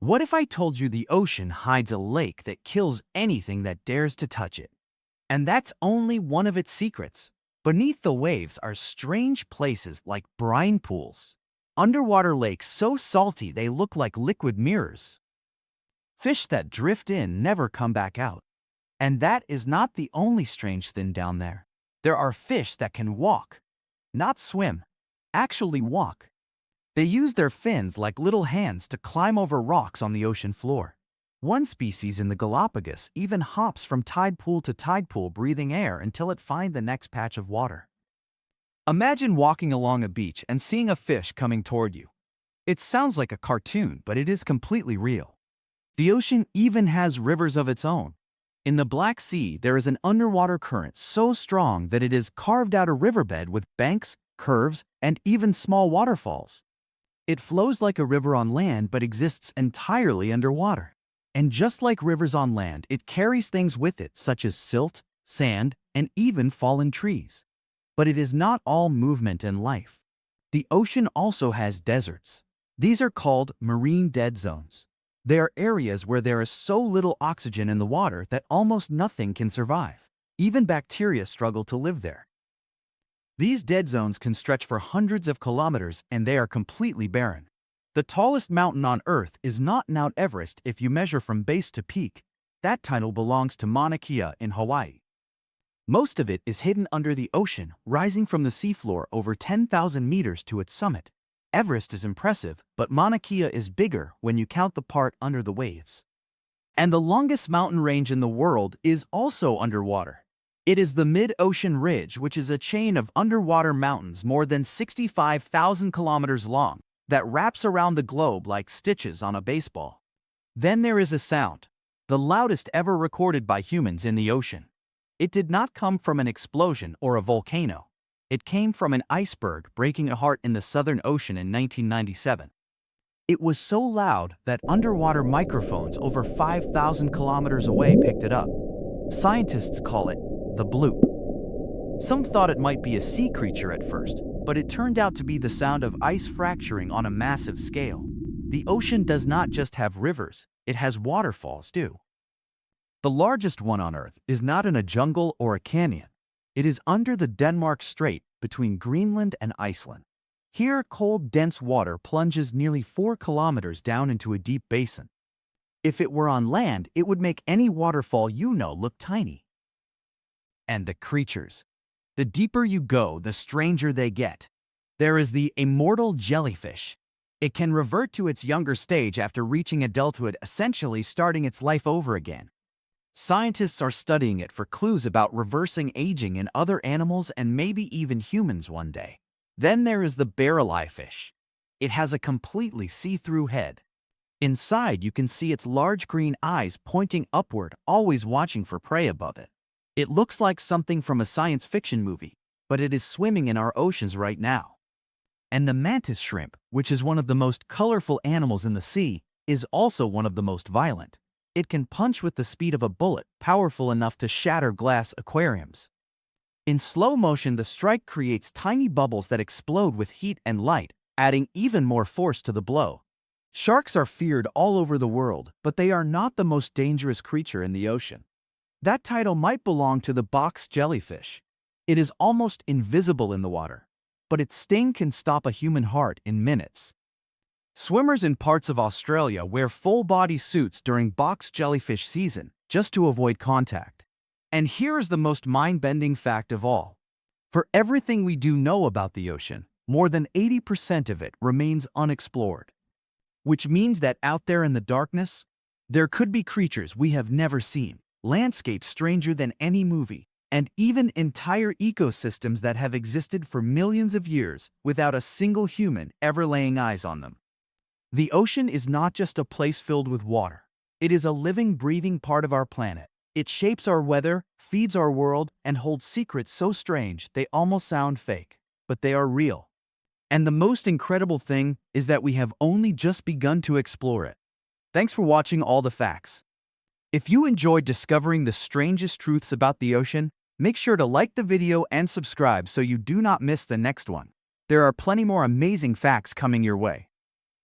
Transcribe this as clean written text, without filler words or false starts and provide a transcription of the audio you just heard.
What if I told you the ocean hides a lake that kills anything that dares to touch it? And that's only one of its secrets. Beneath the waves are strange places like brine pools, underwater lakes so salty they look like liquid mirrors. Fish that drift in never come back out. And that is not the only strange thing down there. There are fish that can walk, not swim, actually walk. They use their fins like little hands to climb over rocks on the ocean floor. One species in the Galapagos even hops from tide pool to tide pool breathing air until it finds the next patch of water. Imagine walking along a beach and seeing a fish coming toward you. It sounds like a cartoon, but it is completely real. The ocean even has rivers of its own. In the Black Sea, there is an underwater current so strong that it has carved out a riverbed with banks, curves, and even small waterfalls. It flows like a river on land but exists entirely underwater. And just like rivers on land, it carries things with it such as silt, sand, and even fallen trees. But it is not all movement and life. The ocean also has deserts. These are called marine dead zones. They are areas where there is so little oxygen in the water that almost nothing can survive. Even bacteria struggle to live there. These dead zones can stretch for hundreds of kilometers and they are completely barren. The tallest mountain on Earth is not Mount Everest if you measure from base to peak. That title belongs to Mauna Kea in Hawaii. Most of it is hidden under the ocean, rising from the seafloor over 10,000 meters to its summit. Everest is impressive, but Mauna Kea is bigger when you count the part under the waves. And the longest mountain range in the world is also underwater. It is the Mid-Ocean Ridge, which is a chain of underwater mountains more than 65,000 kilometers long that wraps around the globe like stitches on a baseball. Then there is a sound, the loudest ever recorded by humans in the ocean. It did not come from an explosion or a volcano. It came from an iceberg breaking apart in the Southern Ocean in 1997. It was so loud that underwater microphones over 5,000 kilometers away picked it up. Scientists call it the Bloop. Some thought it might be a sea creature at first, but it turned out to be the sound of ice fracturing on a massive scale. The ocean does not just have rivers, it has waterfalls too. The largest one on Earth is not in a jungle or a canyon. It is under the Denmark Strait between Greenland and Iceland. Here, cold, dense water plunges nearly 4 kilometers down into a deep basin. If it were on land, it would make any waterfall you know look tiny. And the creatures. The deeper you go, the stranger they get. There is the immortal jellyfish. It can revert to its younger stage after reaching adulthood, essentially starting its life over again. Scientists are studying it for clues about reversing aging in other animals and maybe even humans one day. Then there is the barrel eye fish. It has a completely see-through head. Inside, you can see its large green eyes pointing upward, always watching for prey above it. It looks like something from a science fiction movie, but it is swimming in our oceans right now. And the mantis shrimp, which is one of the most colorful animals in the sea, is also one of the most violent. It can punch with the speed of a bullet, powerful enough to shatter glass aquariums. In slow motion, the strike creates tiny bubbles that explode with heat and light, adding even more force to the blow. Sharks are feared all over the world, but they are not the most dangerous creature in the ocean. That title might belong to the box jellyfish. It is almost invisible in the water, but its sting can stop a human heart in minutes. Swimmers in parts of Australia wear full-body suits during box jellyfish season just to avoid contact. And here is the most mind-bending fact of all. For everything we do know about the ocean, more than 80% of it remains unexplored. Which means that out there in the darkness, there could be creatures we have never seen, landscapes stranger than any movie, and even entire ecosystems that have existed for millions of years without a single human ever laying eyes on them. The ocean is not just a place filled with water. It is a living, breathing part of our planet. It shapes our weather, feeds our world, and holds secrets so strange they almost sound fake, but they are real. And the most incredible thing is that we have only just begun to explore it. Thanks for watching All the Facts. If you enjoyed discovering the strangest truths about the ocean, make sure to like the video and subscribe so you do not miss the next one. There are plenty more amazing facts coming your way.